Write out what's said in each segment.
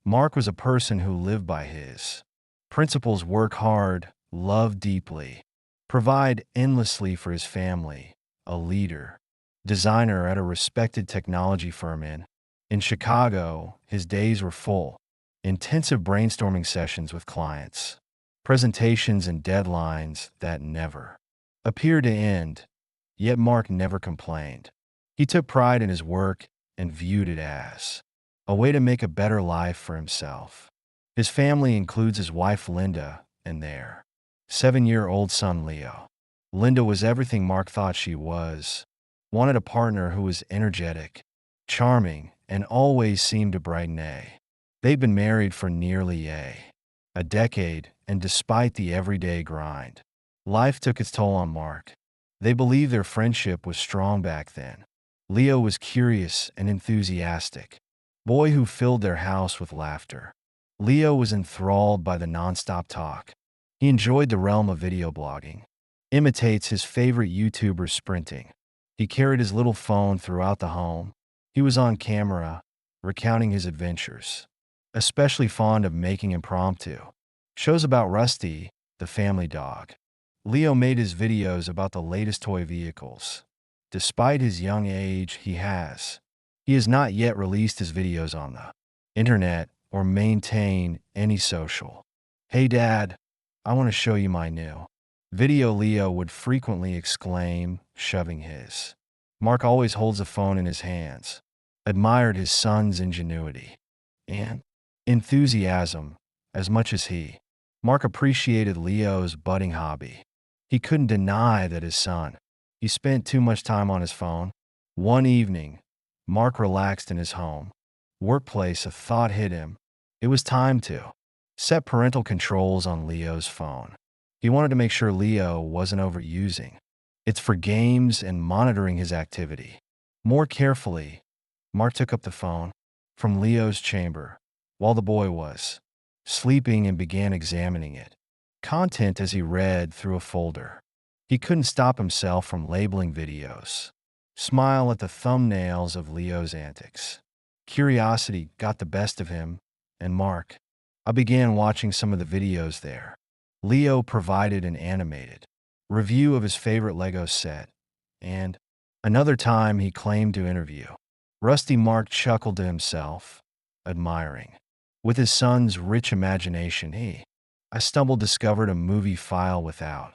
Mark was a person who lived by his principles: work hard, love deeply, provide endlessly for his family, a leader, designer at a respected technology firm in Chicago. His days were full, intensive brainstorming sessions with clients, presentations and deadlines that never appeared to end. Yet Mark never complained. He took pride in his work and viewed it as a way to make a better life for himself. His family includes his wife Linda and their 7-year-old son Leo. Linda was everything Mark thought she was. Wanted a partner who was energetic, charming, and always seemed to brighten a. They've been married for nearly a decade, and despite the everyday grind, life took its toll on Mark. They believe their friendship was strong back then. Leo was curious and enthusiastic, boy who filled their house with laughter. Leo was enthralled by the nonstop talk. He enjoyed the realm of video blogging, imitates his favorite YouTubers sprinting. He carried his little phone throughout the home. He was on camera, recounting his adventures, especially fond of making impromptu shows about Rusty, the family dog. Leo made his videos about the latest toy vehicles. Despite his young age, he has not yet released his videos on the internet or maintain any social. "Hey Dad, I want to show you my new video," Leo would frequently exclaim, shoving his. Mark always holds a phone in his hands, admired his son's ingenuity and enthusiasm as much as he. Mark appreciated Leo's budding hobby. He couldn't deny that his son, he spent too much time on his phone. One evening, Mark relaxed in his home workplace. A thought hit him. It was time to set parental controls on Leo's phone. He wanted to make sure Leo wasn't overusing it for games and monitoring his activity. More carefully, Mark took up the phone from Leo's chamber while the boy was sleeping and began examining it. Content as he read through a folder. He couldn't stop himself from labeling videos. Smile at the thumbnails of Leo's antics. Curiosity got the best of him, and Mark. I began watching some of the videos there. Leo provided an animated review of his favorite Lego set, and another time he claimed to interview Rusty. Mark chuckled to himself, admiring. With his son's rich imagination, I stumbled discovered a movie file without.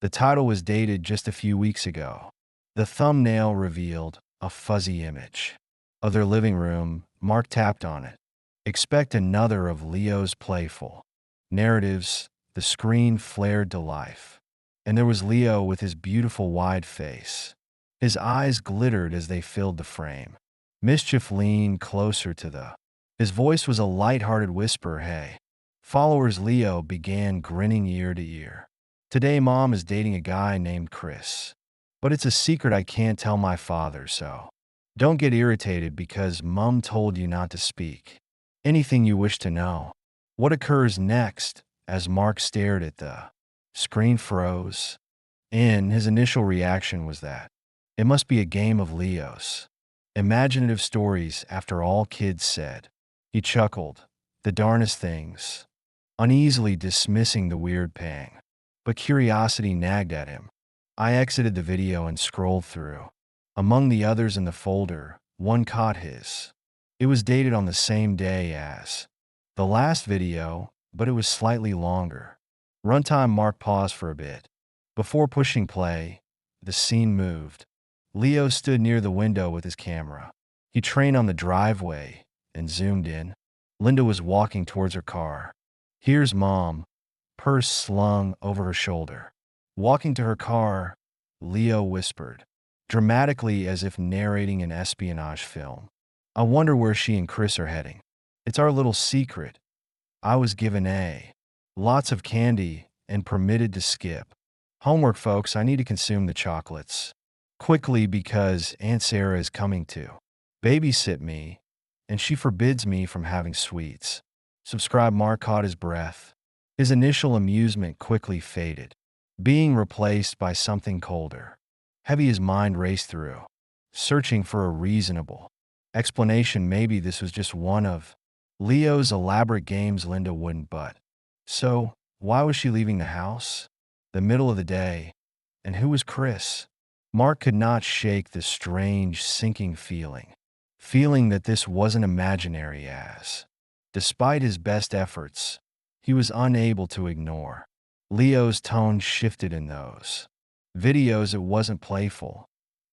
The title was dated just a few weeks ago. The thumbnail revealed a fuzzy image of their living room. Mark tapped on it. Expect another of Leo's playful narratives. The screen flared to life, and there was Leo with his beautiful wide face. His eyes glittered as they filled the frame. Mischief leaned closer to the. His voice was a light-hearted whisper. "Hey." Followers Leo began grinning ear to ear. "Today Mom is dating a guy named Chris. But it's a secret I can't tell my father, so don't get irritated because Mom told you not to speak. Anything you wish to know." What occurs next? As Mark stared at the screen froze. His initial reaction was that it must be a game of Leo's imaginative stories after all kids said. He chuckled. The darnest things. Uneasily dismissing the weird pang. But curiosity nagged at him. I exited the video and scrolled through. Among the others in the folder, one caught his. It was dated on the same day as the last video, but it was slightly longer. Runtime. Mark paused for a bit. Before pushing play, the scene moved. Leo stood near the window with his camera. He trained on the driveway and zoomed in. Linda was walking towards her car. "Here's Mom," purse slung over her shoulder. Walking to her car, Leo whispered, dramatically as if narrating an espionage film. "I wonder where she and Chris are heading. It's our little secret. I was given lots of candy and permitted to skip homework, folks. I need to consume the chocolates quickly because Aunt Sarah is coming to babysit me, and she forbids me from having sweets." Subscribe. Mark caught his breath. His initial amusement quickly faded, being replaced by something colder. Heavy his mind raced through, searching for a reasonable explanation. Maybe this was just one of Leo's elaborate games Linda wouldn't butt. So, why was she leaving the house? The middle of the day. And who was Chris? Mark could not shake the strange, sinking feeling that this wasn't imaginary as, despite his best efforts, he was unable to ignore. Leo's tone shifted in those videos. It wasn't playful.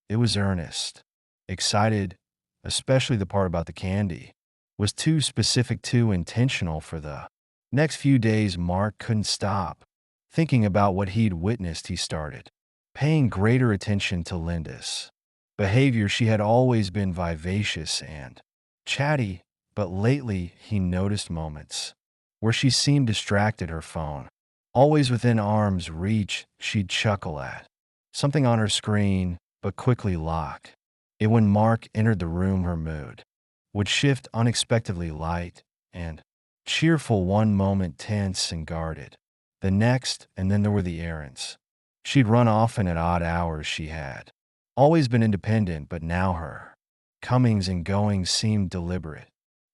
It was earnest, excited, especially the part about the candy, was too specific, too intentional for the next few days. Mark couldn't stop thinking about what he'd witnessed. He started paying greater attention to Linda's behavior. She had always been vivacious and chatty, but lately he noticed moments where she seemed distracted, her phone always within arm's reach. She'd chuckle at something on her screen, but quickly lock it when Mark entered the room. Her mood would shift unexpectedly, light and cheerful one moment, tense and guarded the next, and then there were the errands she'd run often at odd hours. She had always been independent, but now her comings and goings seemed deliberate.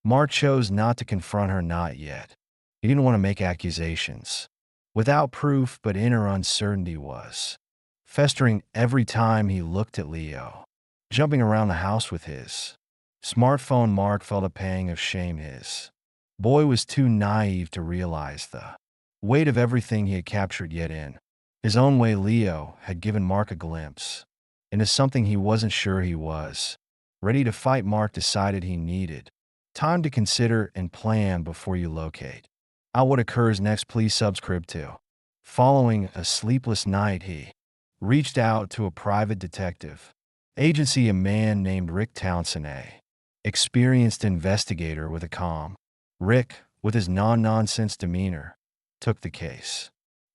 Mark chose not to confront her, not yet. He didn't want to make accusations without proof, but inner uncertainty was festering every time he looked at Leo, jumping around the house with his smartphone. Mark felt a pang of shame. His boy was too naive to realize the weight of everything he had captured, yet in his own way, Leo had given Mark a glimpse into something he wasn't sure he was ready to fight. Mark decided he needed time to consider and plan before you locate out what occurs next. Please subscribe to. Following a sleepless night, he reached out to a private detective agency, a man named Rick Townsend, a experienced investigator with a calm. Rick, with his non-nonsense demeanor, took the case.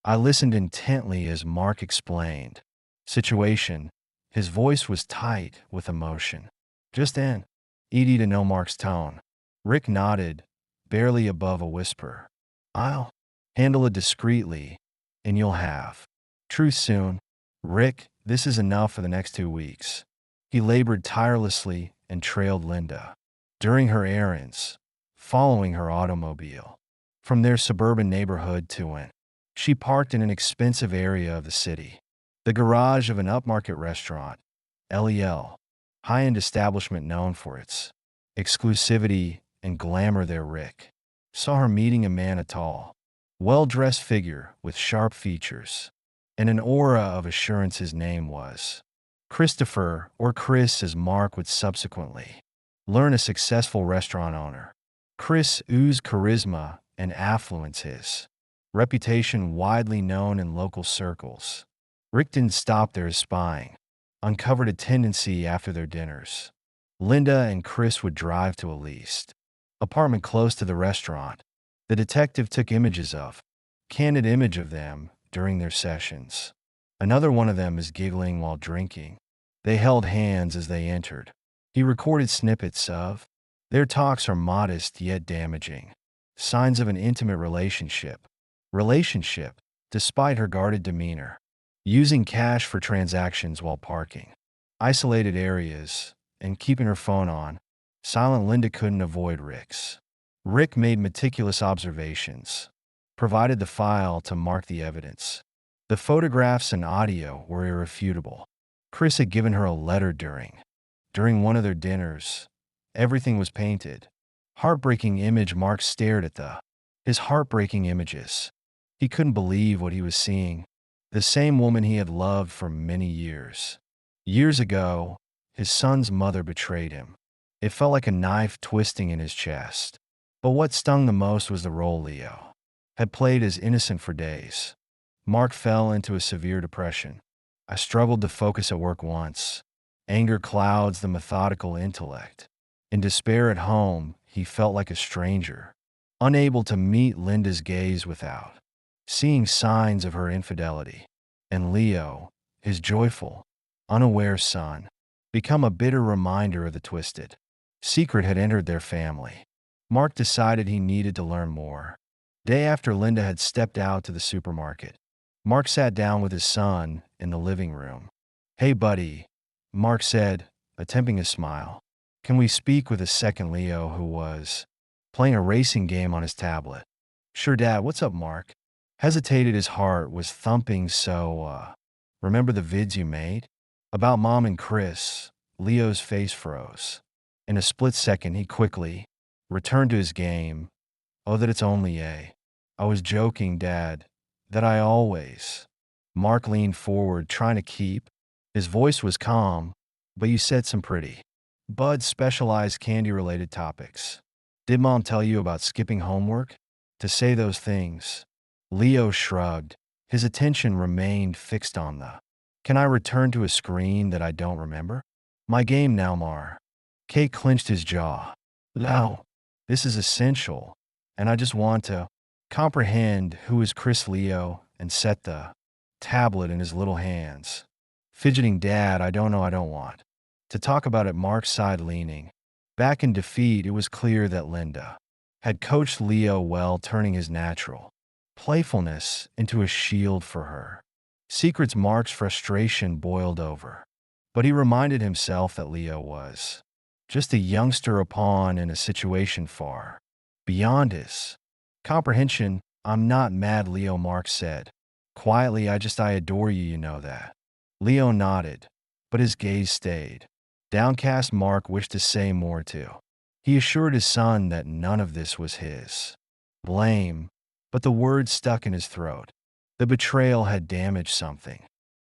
I listened intently as Mark explained situation. His voice was tight with emotion. Just in, Edie, to know Mark's tone. Rick nodded, barely above a whisper. I'll handle it discreetly, and you'll have truth soon. Rick, this is enough for the next 2 weeks. He labored tirelessly and trailed Linda during her errands, following her automobile from their suburban neighborhood to when she parked in an expensive area of the city, the garage of an upmarket restaurant, LEL, high-end establishment known for its exclusivity and glamour. There, Rick saw her meeting a man, a tall, well-dressed figure with sharp features and an aura of assurance. His name was Christopher, or Chris as Mark would subsequently learn, a successful restaurant owner. Chris oozed charisma and affluence, his reputation widely known in local circles. Rick didn't stop there. His spying uncovered a tendency after their dinners. Linda and Chris would drive to a leased apartment close to the restaurant. The detective took images of, candid image of them during their sessions. Another one of them is giggling while drinking. They held hands as they entered. He recorded snippets of their talks, are modest yet damaging. Signs of an intimate relationship, despite her guarded demeanor. Using cash for transactions while parking isolated areas and keeping her phone on silent. Linda couldn't avoid Rick made meticulous observations, provided the file to mark the evidence. The photographs and audio were irrefutable. Chris had given her a letter during one of their dinners. Everything was painted. Heartbreaking image. Mark stared at his heartbreaking images. He couldn't believe what he was seeing. The same woman he had loved for many years. Years ago, his son's mother betrayed him. It felt like a knife twisting in his chest. But what stung the most was the role Leo had played as innocent for days. Mark fell into a severe depression. I struggled to focus at work once. Anger clouds the methodical intellect. In despair at home, he felt like a stranger, unable to meet Linda's gaze without seeing signs of her infidelity. And Leo, his joyful, unaware son, become a bitter reminder of the twisted secret had entered their family. Mark decided he needed to learn more. Day after Linda had stepped out to the supermarket, Mark sat down with his son in the living room. Hey, buddy, Mark said, attempting a smile. Can we speak with a second? Leo, who was playing a racing game on his tablet. Sure, Dad, what's up, Mark? Hesitated, his heart was thumping remember the vids you made? About Mom and Chris. Leo's face froze. In a split second, he quickly returned to his game. Oh, that it's only a. I was joking, Dad. That I always. Mark leaned forward, trying to keep. His voice was calm, but you said some pretty. Bud's specialized candy-related topics. Did Mom tell you about skipping homework? To say those things. Leo shrugged. His attention remained fixed on the. Can I return to a screen that I don't remember? My game now, Mar. Kate clenched his jaw. No. This is essential, and I just want to comprehend who is Chris Leo and set the tablet in his little hands. Fidgeting, Dad, I don't know, I don't want to talk about it. Mark sighed, leaning back in defeat. It was clear that Linda had coached Leo well, turning his natural playfulness into a shield for her secrets. Mark's frustration boiled over, but he reminded himself that Leo was just a youngster, a pawn in a situation far beyond his comprehension. I'm not mad, Leo, Mark said quietly. I adore you, you know that. Leo nodded, but his gaze stayed downcast. Mark wished to say more too. He assured his son that none of this was his blame, but the words stuck in his throat. The betrayal had damaged something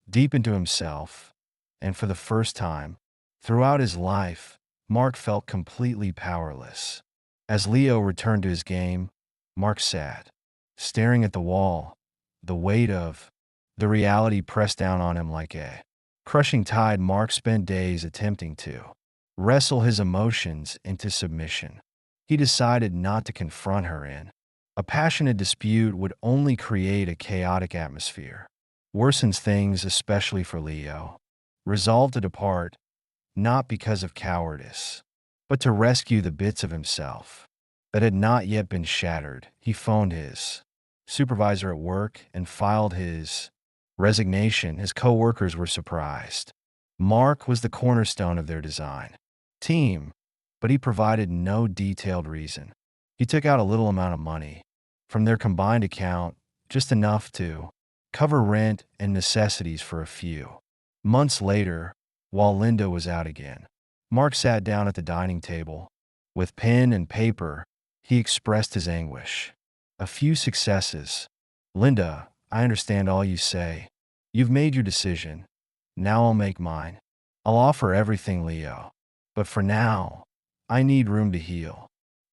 deep into himself, and for the first time throughout his life, Mark felt completely powerless. As Leo returned to his game, Mark sat, staring at the wall. The weight of the reality pressed down on him like a crushing tide. Mark spent days attempting to wrestle his emotions into submission. He decided not to confront her in a passionate dispute would only create a chaotic atmosphere, worsens things, especially for Leo. Resolved to depart, not because of cowardice, but to rescue the bits of himself that had not yet been shattered. He phoned his supervisor at work and filed his resignation. His coworkers were surprised. Mark was the cornerstone of their design team, but he provided no detailed reason. He took out a little amount of money from their combined account, just enough to cover rent and necessities for a few months later. While Linda was out again, Mark sat down at the dining table. With pen and paper, he expressed his anguish. A few successes. Linda, I understand all you say. You've made your decision. Now I'll make mine. I'll offer everything, Leo. But for now, I need room to heal.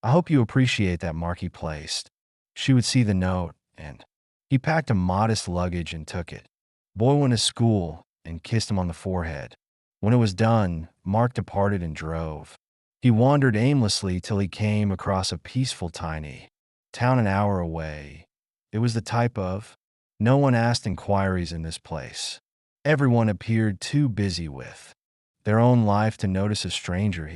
I hope you appreciate that. Mark, he placed. She would see the note, and he packed a modest luggage and took it. Boy went to school and kissed him on the forehead. When it was done, Mark departed and drove. He wandered aimlessly till he came across a peaceful tiny town an hour away. It was the type of no one asked inquiries in this place. Everyone appeared too busy with their own life to notice a stranger.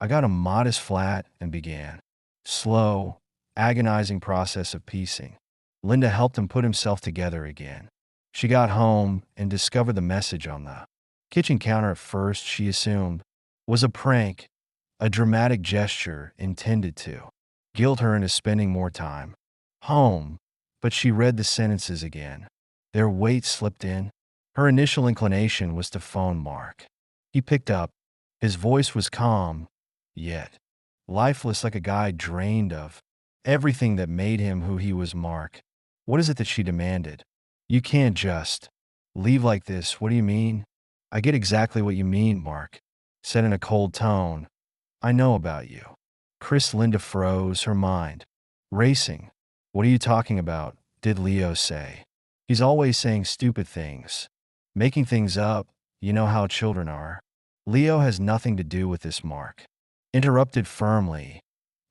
I got a modest flat and began slow, agonizing process of piecing. Linda helped him put himself together again. She got home and discovered the message on the kitchen counter. At first, she assumed was a prank, a dramatic gesture intended to guilt her into spending more time home, but she read the sentences again. Their weight slipped in. Her initial inclination was to phone Mark. He picked up. His voice was calm, yet lifeless, like a guy drained of everything that made him who he was. Mark, what is it that she demanded? You can't just leave like this. What do you mean? I get exactly what you mean, Mark said in a cold tone. I know about you. Chris. Linda froze, her mind racing. What are you talking about? Did Leo say? He's always saying stupid things, making things up. You know how children are. Leo has nothing to do with this, Mark interrupted firmly.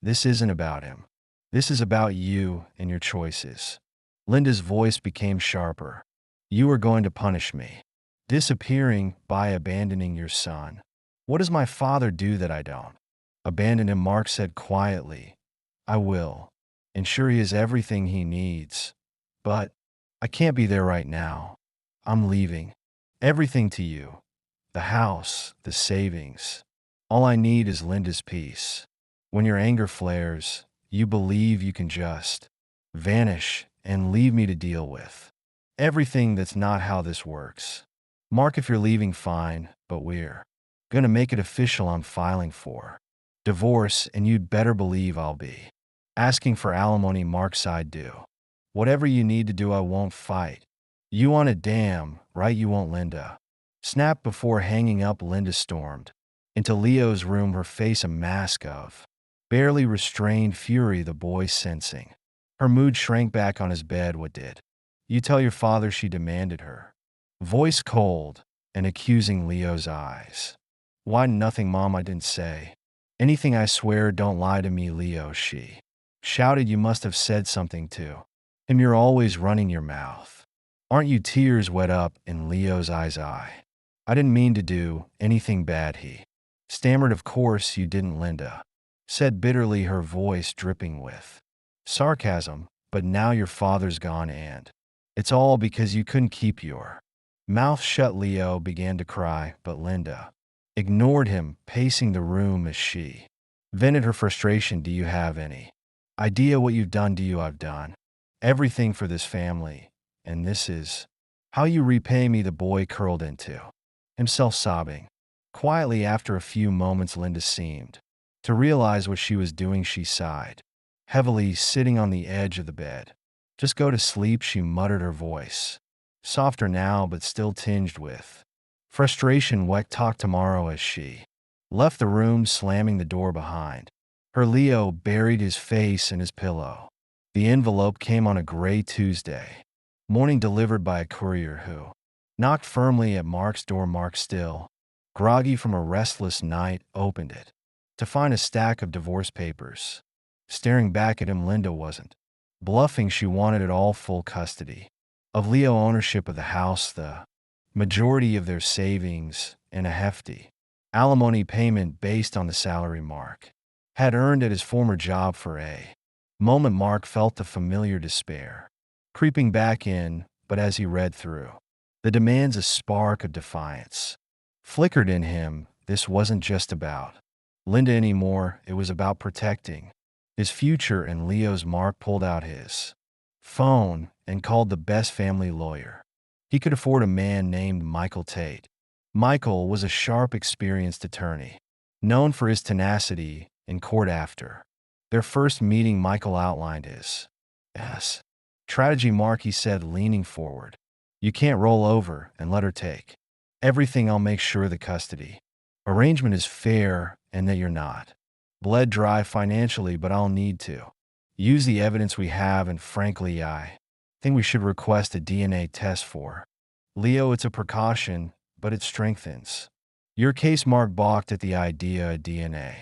This isn't about him. This is about you and your choices. Linda's voice became sharper. You are going to punish me, disappearing by abandoning your son. What does my father do that I don't? Abandon him, Mark said quietly. I will. Ensure he has everything he needs. But I can't be there right now. I'm leaving everything to you. The house, the savings. All I need is Linda's peace. When your anger flares, You believe you can just vanish and leave me to deal with everything. That's not how this works. Mark, if you're leaving, fine, but we're gonna make it official. I'm filing for divorce, and you'd better believe I'll be asking for alimony. Mark's side do whatever you need to do. I won't fight. You want it, damn right you won't, Linda snapped. Before hanging up, Linda stormed into Leo's room, her face a mask of barely restrained fury. The boy, sensing her mood, shrank back on his bed. What did you tell your father? She demanded, her voice cold and accusing. Leo's eyes, why, nothing, Mom. I didn't say anything, I swear. Don't lie to me, Leo, she shouted. You must have said something to him. You're always running your mouth, aren't you? Tears wet up in Leo's eyes. I didn't mean to do anything bad, he stammered. Of course you didn't, Linda said bitterly, her voice dripping with sarcasm. But now your father's gone, and it's all because you couldn't keep your mouth shut. Leo began to cry, but Linda ignored him, pacing the room as she vented her frustration. Do you have any idea what you've done? Do you? I've done everything for this family, and this is how you repay me. The boy curled into himself, sobbing quietly. After a few moments, Linda seemed to realize what she was doing. She sighed heavily, sitting on the edge of the bed. Just go to sleep, she muttered, her voice softer now but still tinged with frustration. Weck talk tomorrow. As she left the room, slamming the door behind her, Leo buried his face in his pillow. The envelope came on a gray Tuesday morning, delivered by a courier who knocked firmly at Mark's door. Mark, still groggy from a restless night, opened it to find a stack of divorce papers staring back at him. Linda wasn't bluffing. She wanted it all: full custody of Leo, ownership of the house, the majority of their savings, and a hefty alimony payment based on the salary Mark had earned at his former job. For a moment, Mark felt the familiar despair creeping back in, but as he read through the demands, a spark of defiance flickered in him. This wasn't just about Linda anymore, it was about protecting his future and Leo's. Mark pulled out his phone and called the best family lawyer he could afford, a man named Michael Tate. Michael was a sharp, experienced attorney, known for his tenacity in court. After their first meeting, Michael outlined his strategy. Mark, he said, leaning forward, you can't roll over and let her take everything. I'll make sure the custody arrangement is fair and that you're not bled dry financially, but I'll need to use the evidence we have, and frankly, I think we should request a DNA test for Leo. It's a precaution, but it strengthens your case. Mark balked at the idea. A DNA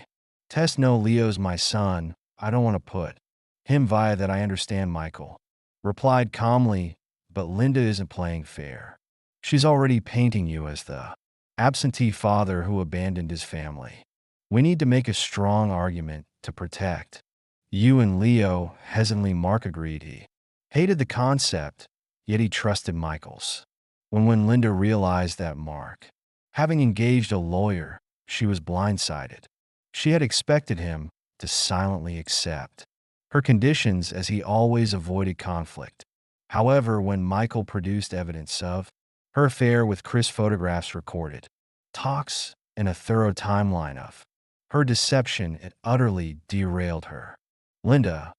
test? No, Leo's my son. I don't want to put him via that. I understand, Michael replied calmly, but Linda isn't playing fair. She's already painting you as the absentee father who abandoned his family. We need to make a strong argument to protect you and Leo. Hesitantly, Mark agreed. He hated the concept, yet he trusted Michael's. When Linda realized that Mark, having engaged a lawyer, she was blindsided. She had expected him to silently accept her conditions, as he always avoided conflict. However, when Michael produced evidence of her affair with Chris, photographs, recorded talks, and a thorough timeline of her deception, it utterly derailed her. Linda,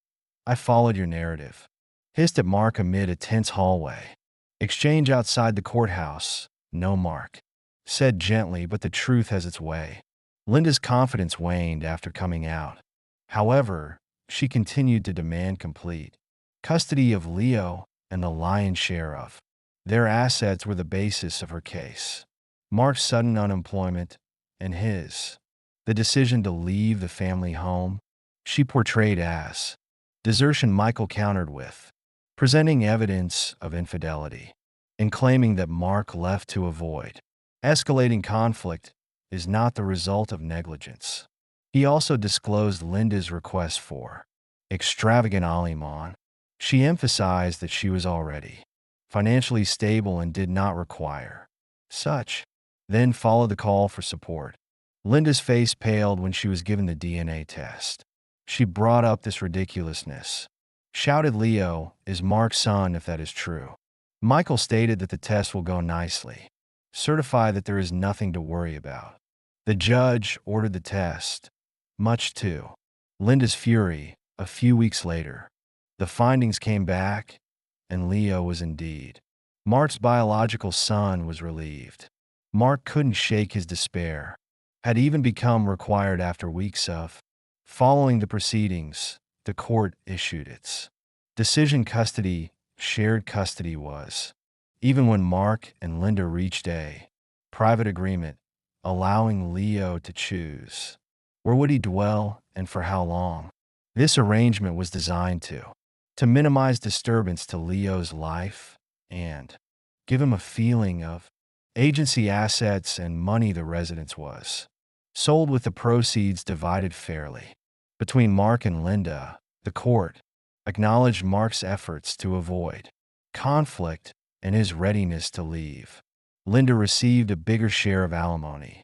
I followed your narrative, hissed at Mark amid a tense hallway exchange outside the courthouse. No, Mark said gently, but the truth has its way. Linda's confidence waned after coming out. However, she continued to demand complete custody of Leo, and the lion's share of their assets were the basis of her case. Mark's sudden unemployment and the decision to leave the family home, she portrayed as desertion. Michael countered with presenting evidence of infidelity and claiming that Mark left to avoid escalating conflict is not the result of negligence. He also disclosed Linda's request for extravagant alimony. She emphasized that she was already financially stable and did not require such. Then followed the call for support. Linda's face paled when she was given the DNA test. She brought up this ridiculousness. Shouted Leo, is Mark's son if that is true. Michael stated that the test will go nicely. Certify that there is nothing to worry about. The judge ordered the test, much to Linda's fury. A few weeks later, the findings came back, and Leo was indeed Mark's biological son. Was relieved. Mark couldn't shake his despair. Had even become required after weeks of following the proceedings. The court issued its decision. Custody, shared custody was, even when Mark and Linda reached a private agreement, allowing Leo to choose where would he dwell and for how long. This arrangement was designed to minimize disturbance to Leo's life and give him a feeling of agency. Assets and money. The residence was sold with the proceeds divided fairly between Mark and Linda. The court acknowledged Mark's efforts to avoid conflict and his readiness to leave. Linda received a bigger share of alimony,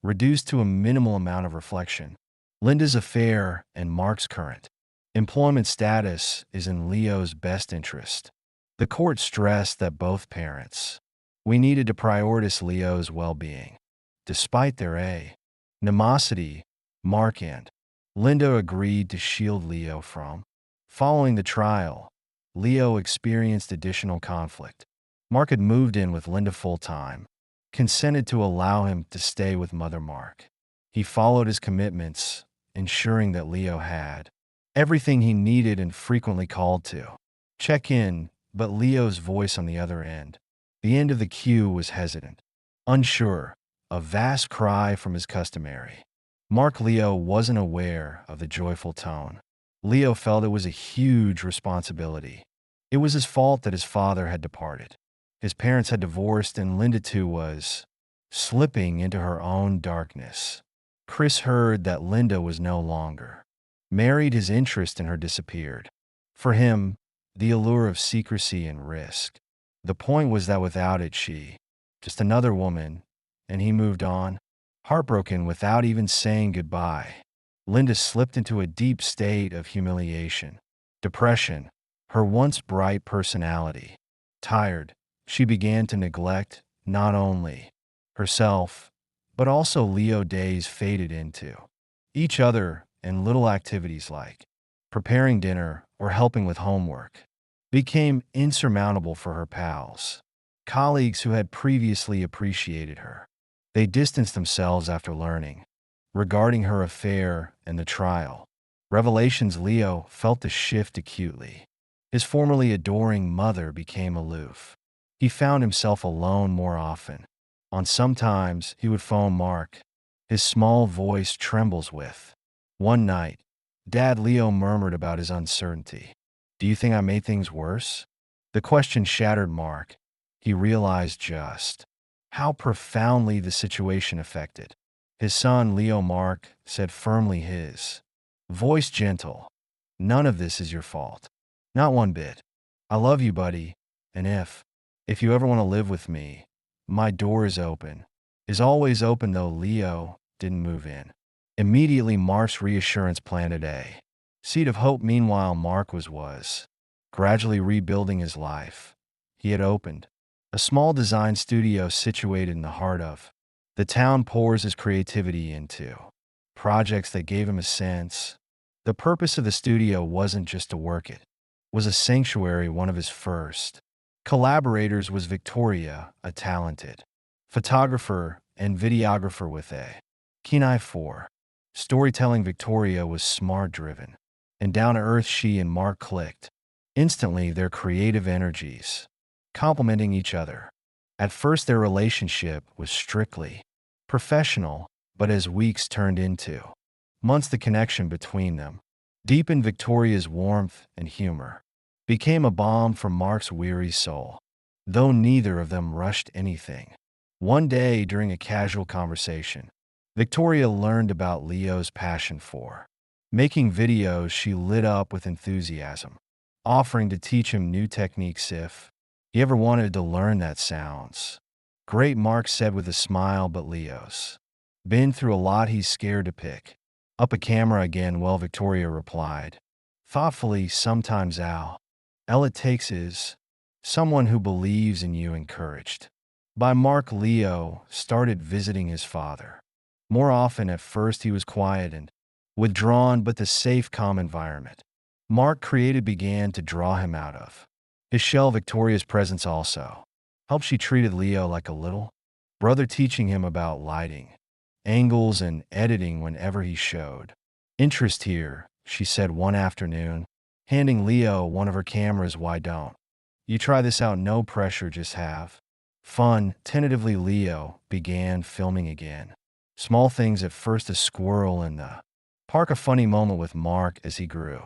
reduced to a minimal amount of reflection. Linda's affair and Mark's current employment status is in Leo's best interest. The court stressed that both parents we needed to prioritize Leo's well-being. Despite their animosity, Mark and Linda agreed to shield Leo from following the trial. Leo experienced additional conflict. Mark had moved in with Linda full-time, consented to allow him to stay with Mother Mark. He followed his commitments, ensuring that Leo had everything he needed and frequently called to check in, but Leo's voice on the other end, the end of the queue, was hesitant, unsure, a vast cry from his customary Mark. Leo wasn't aware of the joyful tone. Leo felt it was a huge responsibility. It was his fault that his father had departed. His parents had divorced, and Linda too was slipping into her own darkness. Chris heard that Linda was no longer married. His interest in her disappeared. For him, the allure of secrecy and risk. The point was that without it, she, just another woman, and he moved on, heartbroken without even saying goodbye. Linda slipped into a deep state of humiliation, depression, her once bright personality. Tired, she began to neglect not only herself, but also Leo. Days faded into each other, and little activities like preparing dinner or helping with homework became insurmountable for her pals, colleagues who had previously appreciated her. They distanced themselves after learning regarding her affair and the trial revelations. Leo felt the shift acutely. His formerly adoring mother became aloof. He found himself alone more often. On sometimes he would phone Mark. His small voice trembles with. One night, Dad, Leo murmured about his uncertainty. Do you think I made things worse? The question shattered Mark. He realized just how profoundly the situation affected his son. Leo, Mark said firmly, his voice gentle. None of this is your fault. Not one bit. I love you, buddy, and if you ever want to live with me, my door is open. Is always open. Though Leo didn't move in immediately, Mark's reassurance planted a seed of hope. Meanwhile, Mark was gradually rebuilding his life. He had opened a small design studio situated in the heart of the town. Pours his creativity into projects that gave him a sense. The purpose of the studio wasn't just to work, it was a sanctuary. One of his first collaborators was Victoria, a talented photographer and videographer with a keen eye for storytelling. Victoria was smart, driven, and down to earth. She and Mark clicked instantly, their creative energies complementing each other. At first, their relationship was strictly professional, but as weeks turned into months, the connection between them deepened. Victoria's warmth and humor became a balm for Mark's weary soul, though neither of them rushed anything. One day, during a casual conversation, Victoria learned about Leo's passion for making videos. She lit up with enthusiasm, offering to teach him new techniques if he ever wanted to learn. That sounds great, Mark said with a smile, but Leo's been through a lot. He's scared to pick Up a camera again, well, Victoria replied. Thoughtfully, sometimes, Al. All it takes is someone who believes in you, encouraged. By Mark, Leo started visiting his father. More often. At first he was quiet and withdrawn, but the safe, calm environment Mark created began to draw him out of his shell. Victoria's presence also helped. She treated Leo like a little brother, teaching him about lighting, angles, and editing whenever he showed interest. Here, she said one afternoon, handing Leo one of her cameras. Why don't you try this out? No pressure, just have fun. Tentatively, Leo began filming again. Small things at first, a squirrel in the park, a funny moment with Mark. As he grew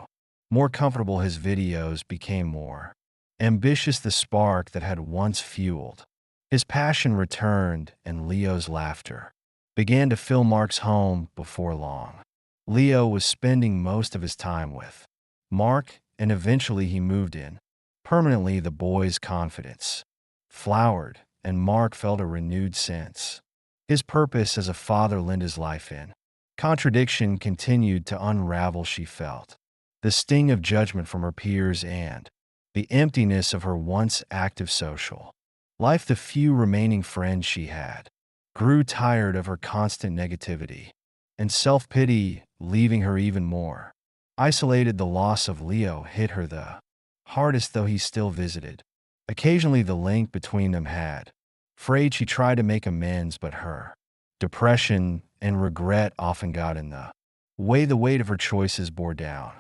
more comfortable, his videos became more ambitious. The spark that had once fueled his passion returned, and Leo's laughter began to fill Mark's home. Before long, Leo was spending most of his time with Mark, and eventually he moved in permanently. The boy's confidence flowered, and Mark felt a renewed sense his purpose as a father. Linda's life in contradiction continued to unravel. She felt the sting of judgment from her peers and the emptiness of her once active social life. The few remaining friends she had grew tired of her constant negativity and self-pity, leaving her even more isolated. The loss of Leo hit her the hardest, though he still visited occasionally. The link between them had frayed. She tried to make amends, but her depression and regret often got in the way. The weight of her choices bore down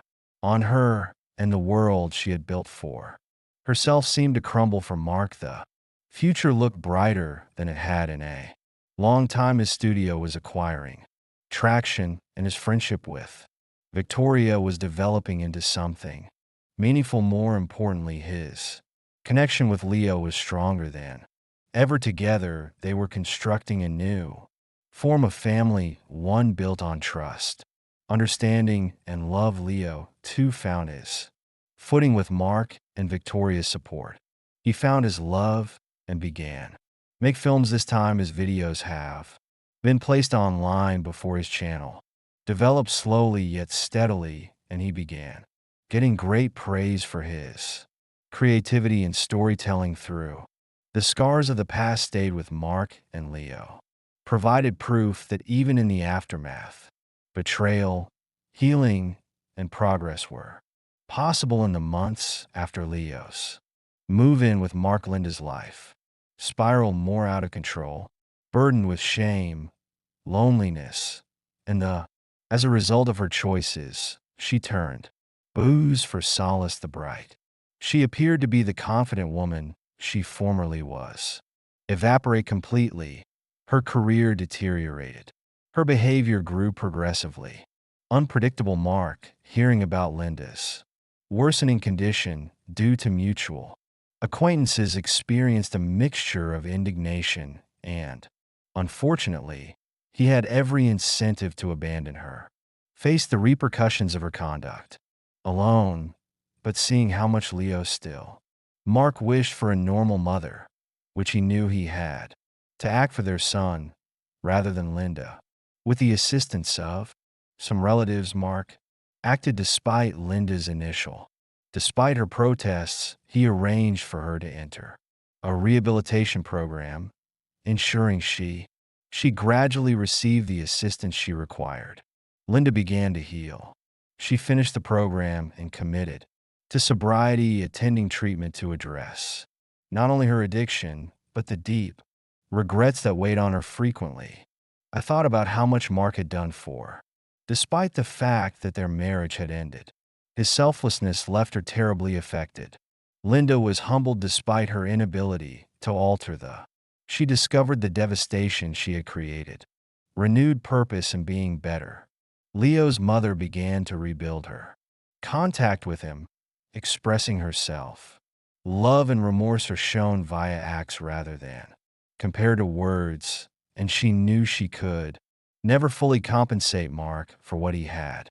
on her, and the world she had built for herself seemed to crumble. For Mark, the future looked brighter than it had in a long time. His studio was acquiring traction, and his friendship with Victoria was developing into something meaningful. More importantly, his connection with Leo was stronger than ever. Together, they were constructing a new form of family, one built on trust, understanding, and love. Leo, too, found his footing with Mark and Victoria's support. He found his love and began make films. This time, his videos have been placed online before his channel developed slowly yet steadily, and he began getting great praise for his creativity and storytelling. Through the scars of the past stayed with Mark, and Leo provided proof that even in the aftermath, betrayal, healing, and progress were possible. In the months after Leo's move-in with Mark, Linda's life spiraled more out of control, burdened with shame, loneliness, and as a result of her choices, she turned booze for solace. The bright she appeared to be, the confident woman she formerly was, evaporate completely. Her career deteriorated. Her behavior grew progressively unpredictable. Mark, hearing about Linda's worsening condition due to mutual acquaintances, experienced a mixture of indignation and, unfortunately, he had every incentive to abandon her, face the repercussions of her conduct alone. But seeing how much Leo still Mark wished for a normal mother, which he knew he had, to act for their son rather than Linda. With the assistance of some relatives, Mark acted despite Linda's initial. Despite her protests, he arranged for her to enter a rehabilitation program, ensuring she gradually received the assistance she required. Linda began to heal. She finished the program and committed to sobriety, attending treatment to address not only her addiction, but the deep regrets that weighed on her frequently. I thought about how much Mark had done for, despite the fact that their marriage had ended. His selflessness left her terribly affected. Linda was humbled despite her inability to alter she discovered the devastation she had created, renewed purpose in being better. Leo's mother began to rebuild her contact with him, expressing herself. Love and remorse are shown via acts rather than compared to words, and she knew she could never fully compensate Mark for what he had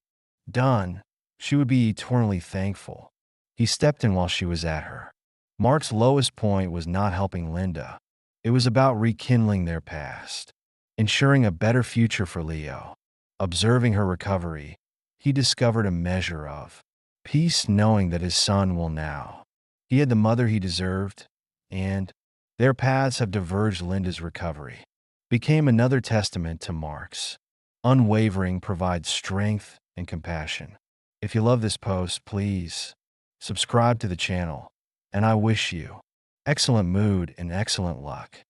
done. She would be eternally thankful he stepped in while she was at her. Mark's lowest point was not helping Linda. It was about rekindling their past, ensuring a better future for Leo. Observing her recovery, he discovered a measure of peace, knowing that his son will now. He had the mother he deserved, and their paths have diverged. Linda's recovery became another testament to Mark's unwavering provides strength and compassion. If you love this post, please subscribe to the channel, and I wish you excellent mood and excellent luck.